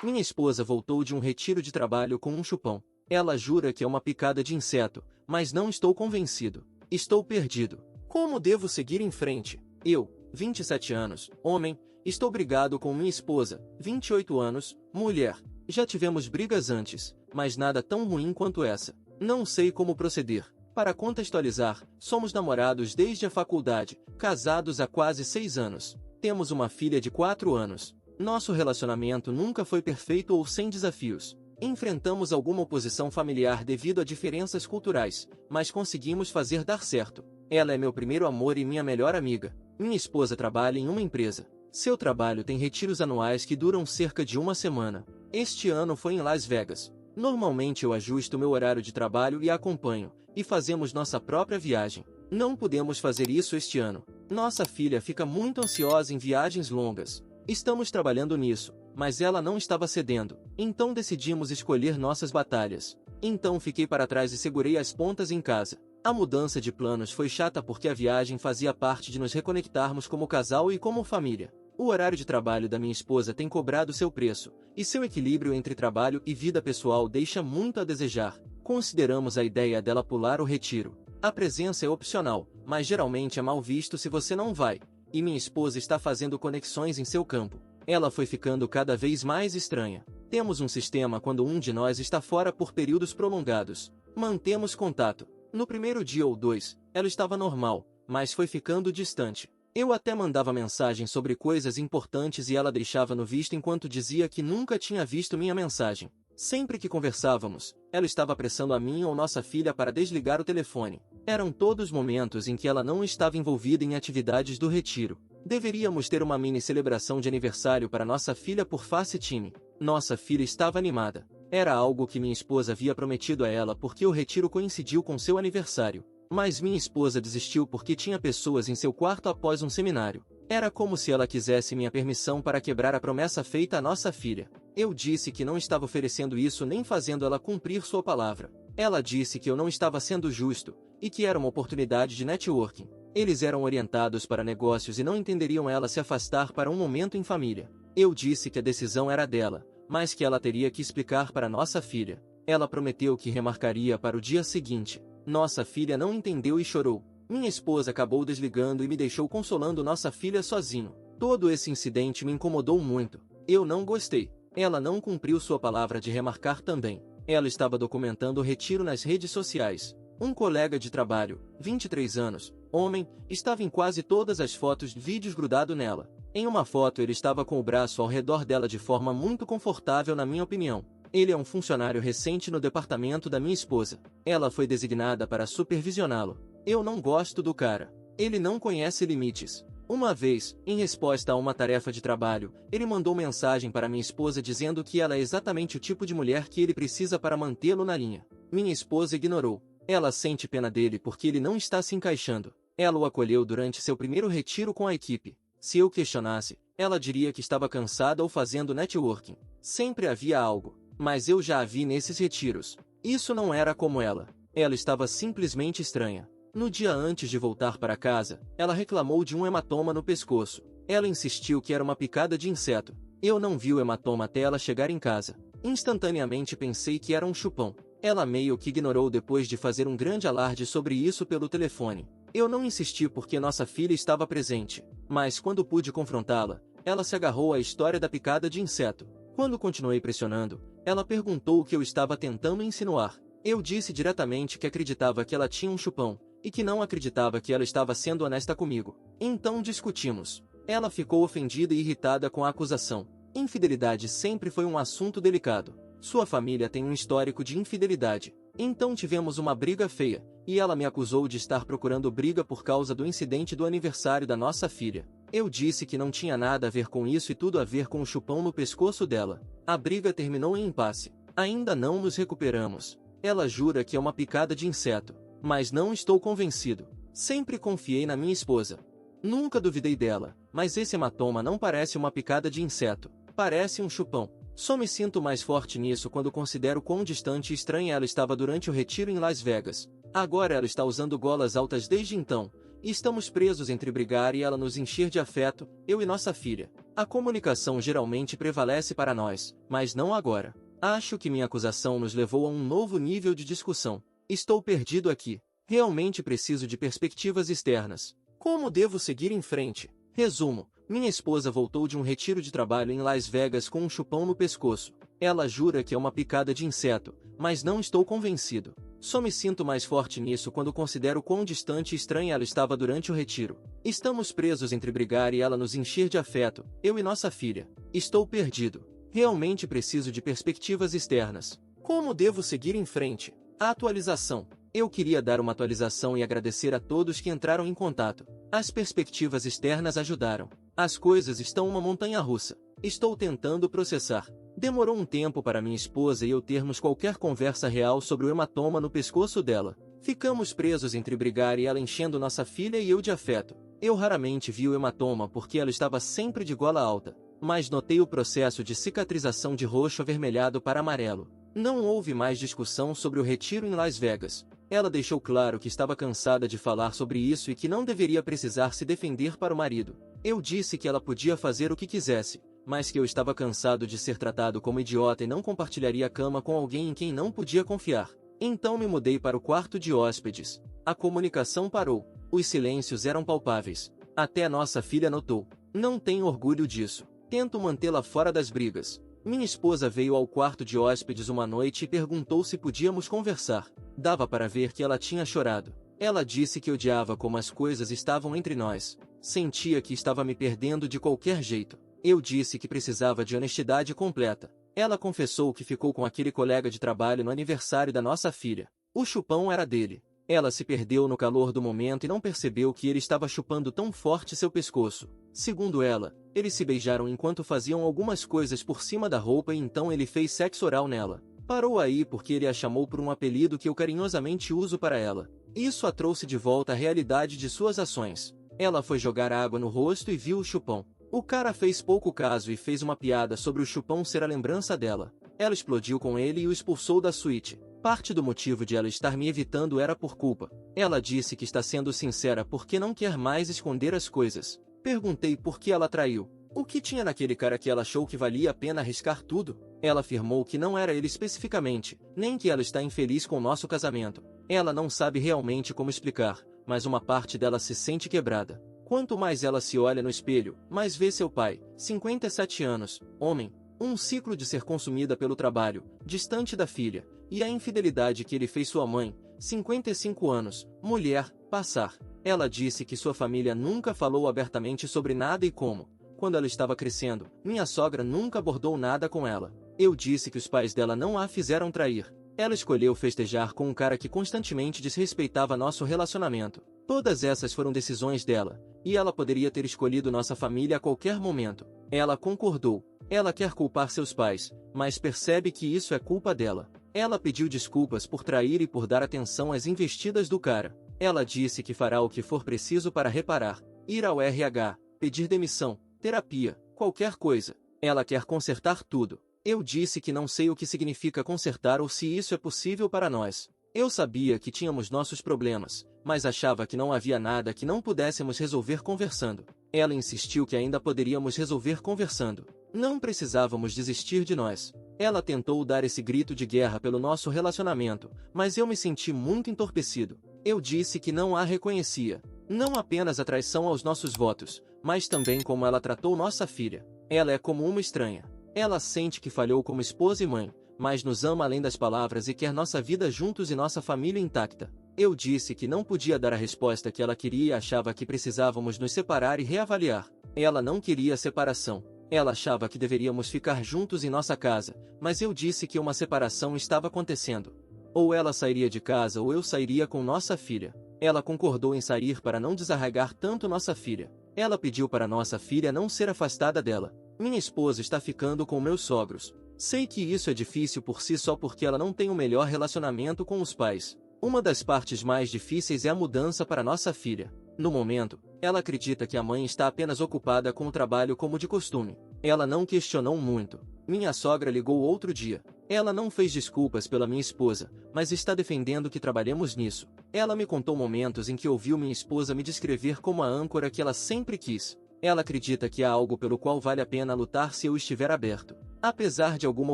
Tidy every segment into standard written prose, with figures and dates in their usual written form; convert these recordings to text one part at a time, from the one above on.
Minha esposa voltou de um retiro de trabalho com um chupão. Ela jura que é uma picada de inseto, mas não estou convencido. Estou perdido. Como devo seguir em frente? Eu, 27 anos, homem, estou brigado com minha esposa, 28 anos, mulher. Já tivemos brigas antes, mas nada tão ruim quanto essa. Não sei como proceder. Para contextualizar, somos namorados desde a faculdade, casados há quase 6 anos. Temos uma filha de 4 anos. Nosso relacionamento nunca foi perfeito ou sem desafios. Enfrentamos alguma oposição familiar devido a diferenças culturais, mas conseguimos fazer dar certo. Ela é meu primeiro amor e minha melhor amiga. Minha esposa trabalha em uma empresa. Seu trabalho tem retiros anuais que duram cerca de uma semana. Este ano foi em Las Vegas. Normalmente eu ajusto meu horário de trabalho e a acompanho, e fazemos nossa própria viagem. Não podemos fazer isso este ano. Nossa filha fica muito ansiosa em viagens longas. Estamos trabalhando nisso, mas ela não estava cedendo, então decidimos escolher nossas batalhas. Então fiquei para trás e segurei as pontas em casa. A mudança de planos foi chata porque a viagem fazia parte de nos reconectarmos como casal e como família. O horário de trabalho da minha esposa tem cobrado seu preço, e seu equilíbrio entre trabalho e vida pessoal deixa muito a desejar. Consideramos a ideia dela pular o retiro. A presença é opcional, mas geralmente é mal visto se você não vai. E minha esposa está fazendo conexões em seu campo. Ela foi ficando cada vez mais estranha. Temos um sistema quando um de nós está fora por períodos prolongados. Mantemos contato. No primeiro dia ou 2, ela estava normal, mas foi ficando distante. Eu até mandava mensagem sobre coisas importantes e ela deixava no visto enquanto dizia que nunca tinha visto minha mensagem. Sempre que conversávamos, ela estava apressando a mim ou nossa filha para desligar o telefone. Eram todos momentos em que ela não estava envolvida em atividades do retiro. Deveríamos ter uma mini celebração de aniversário para nossa filha por face time. Nossa filha estava animada. Era algo que minha esposa havia prometido a ela porque o retiro coincidiu com seu aniversário. Mas minha esposa desistiu porque tinha pessoas em seu quarto após um seminário. Era como se ela quisesse minha permissão para quebrar a promessa feita à nossa filha. Eu disse que não estava oferecendo isso nem fazendo ela cumprir sua palavra. Ela disse que eu não estava sendo justo, e que era uma oportunidade de networking. Eles eram orientados para negócios e não entenderiam ela se afastar para um momento em família. Eu disse que a decisão era dela, mas que ela teria que explicar para nossa filha. Ela prometeu que remarcaria para o dia seguinte. Nossa filha não entendeu e chorou. Minha esposa acabou desligando e me deixou consolando nossa filha sozinho. Todo esse incidente me incomodou muito. Eu não gostei. Ela não cumpriu sua palavra de remarcar também. Ela estava documentando o retiro nas redes sociais. Um colega de trabalho, 23 anos, homem, estava em quase todas as fotos de vídeos grudado nela. Em uma foto ele estava com o braço ao redor dela de forma muito confortável na minha opinião. Ele é um funcionário recente no departamento da minha esposa. Ela foi designada para supervisioná-lo. Eu não gosto do cara. Ele não conhece limites. Uma vez, em resposta a uma tarefa de trabalho, ele mandou mensagem para minha esposa dizendo que ela é exatamente o tipo de mulher que ele precisa para mantê-lo na linha. Minha esposa ignorou. Ela sente pena dele porque ele não está se encaixando. Ela o acolheu durante seu primeiro retiro com a equipe. Se eu questionasse, ela diria que estava cansada ou fazendo networking. Sempre havia algo. Mas eu já a vi nesses retiros. Isso não era como ela. Ela estava simplesmente estranha. No dia antes de voltar para casa, ela reclamou de um hematoma no pescoço. Ela insistiu que era uma picada de inseto. Eu não vi o hematoma até ela chegar em casa. Instantaneamente pensei que era um chupão. Ela meio que ignorou depois de fazer um grande alarde sobre isso pelo telefone. Eu não insisti porque nossa filha estava presente. Mas quando pude confrontá-la, ela se agarrou à história da picada de inseto. Quando continuei pressionando, ela perguntou o que eu estava tentando insinuar. Eu disse diretamente que acreditava que ela tinha um chupão, e que não acreditava que ela estava sendo honesta comigo. Então discutimos. Ela ficou ofendida e irritada com a acusação. Infidelidade sempre foi um assunto delicado. Sua família tem um histórico de infidelidade. Então tivemos uma briga feia, e ela me acusou de estar procurando briga por causa do incidente do aniversário da nossa filha. Eu disse que não tinha nada a ver com isso e tudo a ver com o chupão no pescoço dela. A briga terminou em impasse. Ainda não nos recuperamos. Ela jura que é uma picada de inseto. Mas não estou convencido. Sempre confiei na minha esposa. Nunca duvidei dela, mas esse hematoma não parece uma picada de inseto. Parece um chupão. Só me sinto mais forte nisso quando considero quão distante e estranha ela estava durante o retiro em Las Vegas. Agora ela está usando golas altas desde então, e estamos presos entre brigar e ela nos encher de afeto, eu e nossa filha. A comunicação geralmente prevalece para nós, mas não agora. Acho que minha acusação nos levou a um novo nível de discussão. Estou perdido aqui. Realmente preciso de perspectivas externas. Como devo seguir em frente? Resumo. Minha esposa voltou de um retiro de trabalho em Las Vegas com um chupão no pescoço. Ela jura que é uma picada de inseto, mas não estou convencido. Só me sinto mais forte nisso quando considero quão distante e estranha ela estava durante o retiro. Estamos presos entre brigar e ela nos encher de afeto, eu e nossa filha. Estou perdido. Realmente preciso de perspectivas externas. Como devo seguir em frente? A atualização. Eu queria dar uma atualização e agradecer a todos que entraram em contato. As perspectivas externas ajudaram. As coisas estão uma montanha-russa. Estou tentando processar. Demorou um tempo para minha esposa e eu termos qualquer conversa real sobre o hematoma no pescoço dela. Ficamos presos entre brigar e ela enchendo nossa filha e eu de afeto. Eu raramente vi o hematoma porque ela estava sempre de gola alta, mas notei o processo de cicatrização de roxo avermelhado para amarelo. Não houve mais discussão sobre o retiro em Las Vegas. Ela deixou claro que estava cansada de falar sobre isso e que não deveria precisar se defender para o marido. Eu disse que ela podia fazer o que quisesse, mas que eu estava cansado de ser tratado como idiota e não compartilharia a cama com alguém em quem não podia confiar. Então me mudei para o quarto de hóspedes. A comunicação parou. Os silêncios eram palpáveis. Até a nossa filha notou. Não tenho orgulho disso. Tento mantê-la fora das brigas. Minha esposa veio ao quarto de hóspedes uma noite e perguntou se podíamos conversar. Dava para ver que ela tinha chorado. Ela disse que odiava como as coisas estavam entre nós. Sentia que estava me perdendo de qualquer jeito. Eu disse que precisava de honestidade completa. Ela confessou que ficou com aquele colega de trabalho no aniversário da nossa filha. O chupão era dele. Ela se perdeu no calor do momento e não percebeu que ele estava chupando tão forte seu pescoço. Segundo ela, eles se beijaram enquanto faziam algumas coisas por cima da roupa e então ele fez sexo oral nela. Parou aí porque ele a chamou por um apelido que eu carinhosamente uso para ela. Isso a trouxe de volta à realidade de suas ações. Ela foi jogar água no rosto e viu o chupão. O cara fez pouco caso e fez uma piada sobre o chupão ser a lembrança dela. Ela explodiu com ele e o expulsou da suíte. Parte do motivo de ela estar me evitando era por culpa. Ela disse que está sendo sincera porque não quer mais esconder as coisas. Perguntei por que ela traiu. O que tinha naquele cara que ela achou que valia a pena arriscar tudo? Ela afirmou que não era ele especificamente, nem que ela está infeliz com nosso casamento. Ela não sabe realmente como explicar, mas uma parte dela se sente quebrada. Quanto mais ela se olha no espelho, mais vê seu pai, 57 anos, homem, um ciclo de ser consumida pelo trabalho, distante da filha, e a infidelidade que ele fez sua mãe, 55 anos, mulher, passar. Ela disse que sua família nunca falou abertamente sobre nada e como, quando ela estava crescendo, minha sogra nunca abordou nada com ela. Eu disse que os pais dela não a fizeram trair. Ela escolheu festejar com um cara que constantemente desrespeitava nosso relacionamento. Todas essas foram decisões dela, e ela poderia ter escolhido nossa família a qualquer momento. Ela concordou. Ela quer culpar seus pais, mas percebe que isso é culpa dela. Ela pediu desculpas por trair e por dar atenção às investidas do cara. Ela disse que fará o que for preciso para reparar, ir ao RH, pedir demissão, terapia, qualquer coisa. Ela quer consertar tudo. Eu disse que não sei o que significa consertar ou se isso é possível para nós. Eu sabia que tínhamos nossos problemas, mas achava que não havia nada que não pudéssemos resolver conversando. Ela insistiu que ainda poderíamos resolver conversando. Não precisávamos desistir de nós. Ela tentou dar esse grito de guerra pelo nosso relacionamento, mas eu me senti muito entorpecido. Eu disse que não a reconhecia. Não apenas a traição aos nossos votos, mas também como ela tratou nossa filha. Ela é como uma estranha. Ela sente que falhou como esposa e mãe, mas nos ama além das palavras e quer nossa vida juntos e nossa família intacta. Eu disse que não podia dar a resposta que ela queria e achava que precisávamos nos separar e reavaliar. Ela não queria separação. Ela achava que deveríamos ficar juntos em nossa casa, mas eu disse que uma separação estava acontecendo. Ou ela sairia de casa ou eu sairia com nossa filha. Ela concordou em sair para não desarraigar tanto nossa filha. Ela pediu para nossa filha não ser afastada dela. Minha esposa está ficando com meus sogros. Sei que isso é difícil por si só porque ela não tem o melhor relacionamento com os pais. Uma das partes mais difíceis é a mudança para nossa filha. No momento, ela acredita que a mãe está apenas ocupada com o trabalho como de costume. Ela não questionou muito. Minha sogra ligou outro dia. Ela não fez desculpas pela minha esposa, mas está defendendo que trabalhemos nisso. Ela me contou momentos em que ouviu minha esposa me descrever como a âncora que ela sempre quis. Ela acredita que há algo pelo qual vale a pena lutar se eu estiver aberto. Apesar de alguma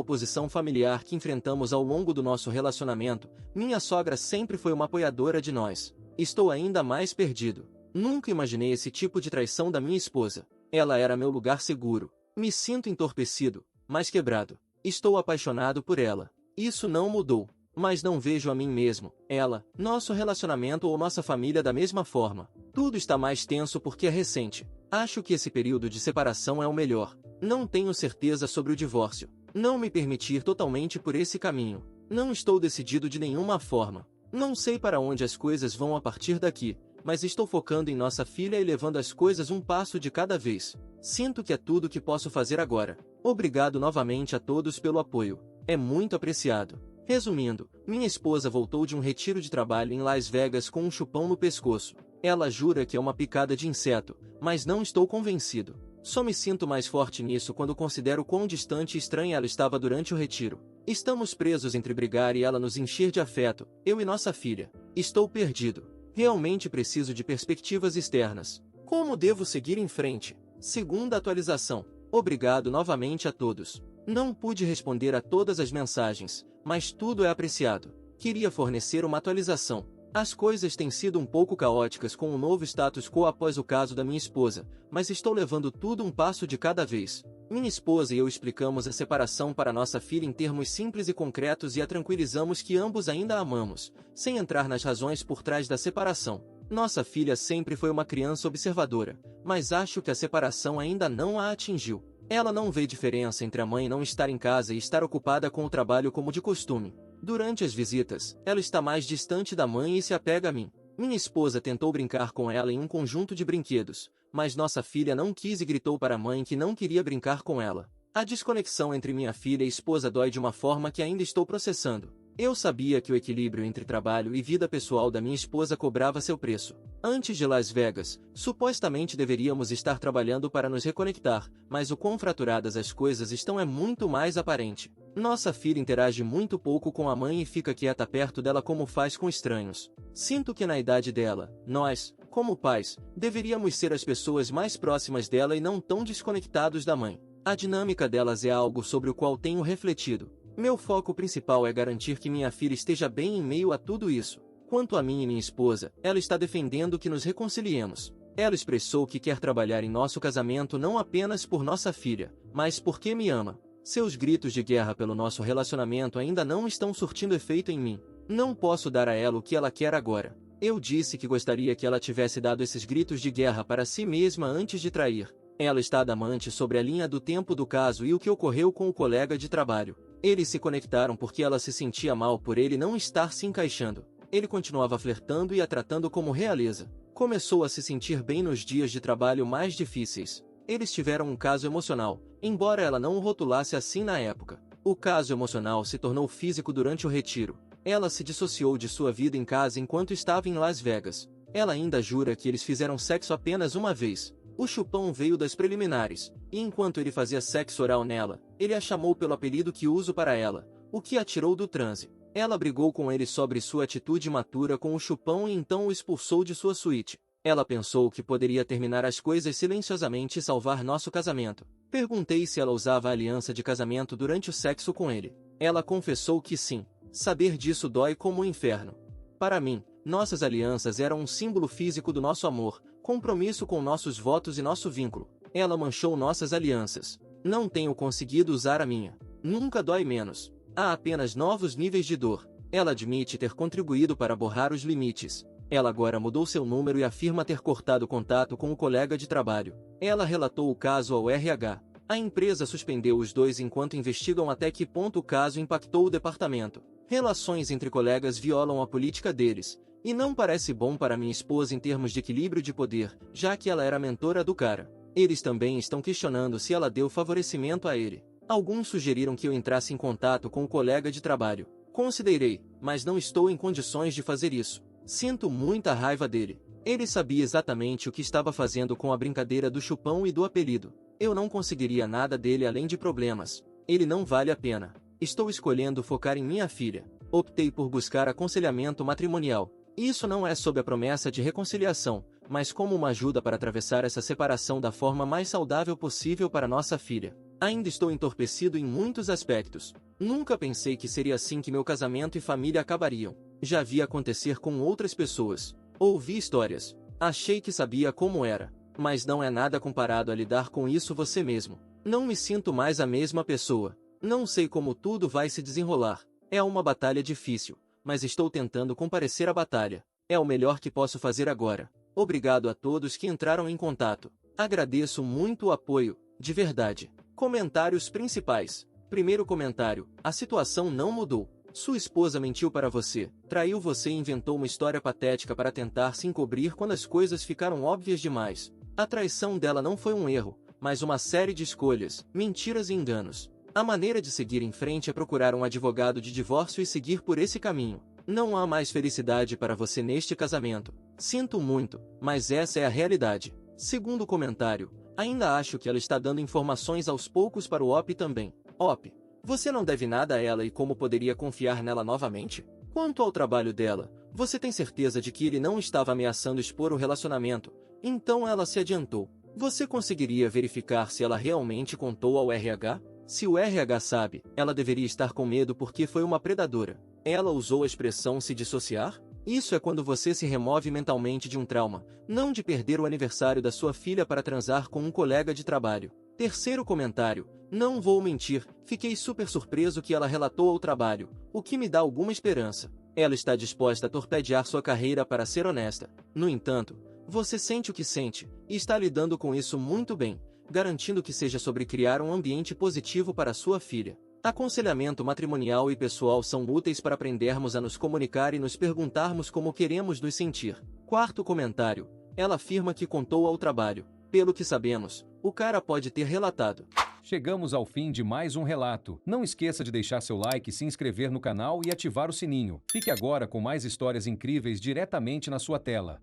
oposição familiar que enfrentamos ao longo do nosso relacionamento, minha sogra sempre foi uma apoiadora de nós. Estou ainda mais perdido. Nunca imaginei esse tipo de traição da minha esposa. Ela era meu lugar seguro. Me sinto entorpecido, mas quebrado. Estou apaixonado por ela. Isso não mudou. Mas não vejo a mim mesmo, ela, nosso relacionamento ou nossa família da mesma forma. Tudo está mais tenso porque é recente. Acho que esse período de separação é o melhor. Não tenho certeza sobre o divórcio. Não me permitir totalmente por esse caminho. Não estou decidido de nenhuma forma. Não sei para onde as coisas vão a partir daqui, mas estou focando em nossa filha e levando as coisas um passo de cada vez. Sinto que é tudo o que posso fazer agora. Obrigado novamente a todos pelo apoio. É muito apreciado. Resumindo, minha esposa voltou de um retiro de trabalho em Las Vegas com um chupão no pescoço. Ela jura que é uma picada de inseto, mas não estou convencido. Só me sinto mais forte nisso quando considero quão distante e estranha ela estava durante o retiro. Estamos presos entre brigar e ela nos encher de afeto, eu e nossa filha. Estou perdido. Realmente preciso de perspectivas externas. Como devo seguir em frente? Segunda atualização. Obrigado novamente a todos. Não pude responder a todas as mensagens, mas tudo é apreciado. Queria fornecer uma atualização. As coisas têm sido um pouco caóticas com o novo status quo após o caso da minha esposa, mas estou levando tudo um passo de cada vez. Minha esposa e eu explicamos a separação para nossa filha em termos simples e concretos e a tranquilizamos que ambos ainda a amamos, sem entrar nas razões por trás da separação. Nossa filha sempre foi uma criança observadora, mas acho que a separação ainda não a atingiu. Ela não vê diferença entre a mãe não estar em casa e estar ocupada com o trabalho como de costume. Durante as visitas, ela está mais distante da mãe e se apega a mim. Minha esposa tentou brincar com ela em um conjunto de brinquedos, mas nossa filha não quis e gritou para a mãe que não queria brincar com ela. A desconexão entre minha filha e esposa dói de uma forma que ainda estou processando. Eu sabia que o equilíbrio entre trabalho e vida pessoal da minha esposa cobrava seu preço. Antes de Las Vegas, supostamente deveríamos estar trabalhando para nos reconectar, mas o quão fraturadas as coisas estão é muito mais aparente. Nossa filha interage muito pouco com a mãe e fica quieta perto dela como faz com estranhos. Sinto que na idade dela, nós, como pais, deveríamos ser as pessoas mais próximas dela e não tão desconectados da mãe. A dinâmica delas é algo sobre o qual tenho refletido. Meu foco principal é garantir que minha filha esteja bem em meio a tudo isso. Quanto a mim e minha esposa, ela está defendendo que nos reconciliemos. Ela expressou que quer trabalhar em nosso casamento não apenas por nossa filha, mas porque me ama. Seus gritos de guerra pelo nosso relacionamento ainda não estão surtindo efeito em mim. Não posso dar a ela o que ela quer agora. Eu disse que gostaria que ela tivesse dado esses gritos de guerra para si mesma antes de trair. Ela está adamante sobre a linha do tempo do caso e o que ocorreu com o colega de trabalho. Eles se conectaram porque ela se sentia mal por ele não estar se encaixando. Ele continuava flertando e a tratando como realeza. Começou a se sentir bem nos dias de trabalho mais difíceis. Eles tiveram um caso emocional, embora ela não o rotulasse assim na época. O caso emocional se tornou físico durante o retiro. Ela se dissociou de sua vida em casa enquanto estava em Las Vegas. Ela ainda jura que eles fizeram sexo apenas uma vez. O chupão veio das preliminares, e enquanto ele fazia sexo oral nela, ele a chamou pelo apelido que uso para ela, o que a tirou do transe. Ela brigou com ele sobre sua atitude imatura com o chupão e então o expulsou de sua suíte. Ela pensou que poderia terminar as coisas silenciosamente e salvar nosso casamento. Perguntei se ela usava a aliança de casamento durante o sexo com ele. Ela confessou que sim. Saber disso dói como o inferno. Para mim, nossas alianças eram um símbolo físico do nosso amor, compromisso com nossos votos e nosso vínculo. Ela manchou nossas alianças. Não tenho conseguido usar a minha. Nunca dói menos. Há apenas novos níveis de dor. Ela admite ter contribuído para borrar os limites. Ela agora mudou seu número e afirma ter cortado contato com o colega de trabalho. Ela relatou o caso ao RH. A empresa suspendeu os dois enquanto investigam até que ponto o caso impactou o departamento. Relações entre colegas violam a política deles. E não parece bom para minha esposa em termos de equilíbrio de poder, já que ela era mentora do cara. Eles também estão questionando se ela deu favorecimento a ele. Alguns sugeriram que eu entrasse em contato com o colega de trabalho. Considerei, mas não estou em condições de fazer isso. Sinto muita raiva dele. Ele sabia exatamente o que estava fazendo com a brincadeira do chupão e do apelido. Eu não conseguiria nada dele além de problemas. Ele não vale a pena. Estou escolhendo focar em minha filha. Optei por buscar aconselhamento matrimonial. Isso não é sob a promessa de reconciliação, mas como uma ajuda para atravessar essa separação da forma mais saudável possível para nossa filha. Ainda estou entorpecido em muitos aspectos. Nunca pensei que seria assim que meu casamento e família acabariam. Já vi acontecer com outras pessoas. Ouvi histórias. Achei que sabia como era. Mas não é nada comparado a lidar com isso você mesmo. Não me sinto mais a mesma pessoa. Não sei como tudo vai se desenrolar. É uma batalha difícil, mas estou tentando comparecer à batalha. É o melhor que posso fazer agora. Obrigado a todos que entraram em contato. Agradeço muito o apoio, de verdade. Comentários principais. Primeiro comentário: a situação não mudou. Sua esposa mentiu para você, traiu você e inventou uma história patética para tentar se encobrir quando as coisas ficaram óbvias demais. A traição dela não foi um erro, mas uma série de escolhas, mentiras e enganos. A maneira de seguir em frente é procurar um advogado de divórcio e seguir por esse caminho. Não há mais felicidade para você neste casamento. Sinto muito, mas essa é a realidade. Segundo comentário: ainda acho que ela está dando informações aos poucos para o OP também. OP, você não deve nada a ela e como poderia confiar nela novamente? Quanto ao trabalho dela, você tem certeza de que ele não estava ameaçando expor o relacionamento? Então ela se adiantou. Você conseguiria verificar se ela realmente contou ao RH? Se o RH sabe, ela deveria estar com medo porque foi uma predadora. Ela usou a expressão se dissociar? Isso é quando você se remove mentalmente de um trauma, não de perder o aniversário da sua filha para transar com um colega de trabalho. Terceiro comentário: não vou mentir, fiquei super surpreso que ela relatou ao trabalho, o que me dá alguma esperança. Ela está disposta a torpedear sua carreira para ser honesta. No entanto, você sente o que sente, e está lidando com isso muito bem, garantindo que seja sobre criar um ambiente positivo para sua filha. Aconselhamento matrimonial e pessoal são úteis para aprendermos a nos comunicar e nos perguntarmos como queremos nos sentir. Quarto comentário: ela afirma que contou ao trabalho. Pelo que sabemos, o cara pode ter relatado. Chegamos ao fim de mais um relato. Não esqueça de deixar seu like, se inscrever no canal e ativar o sininho. Fique agora com mais histórias incríveis diretamente na sua tela.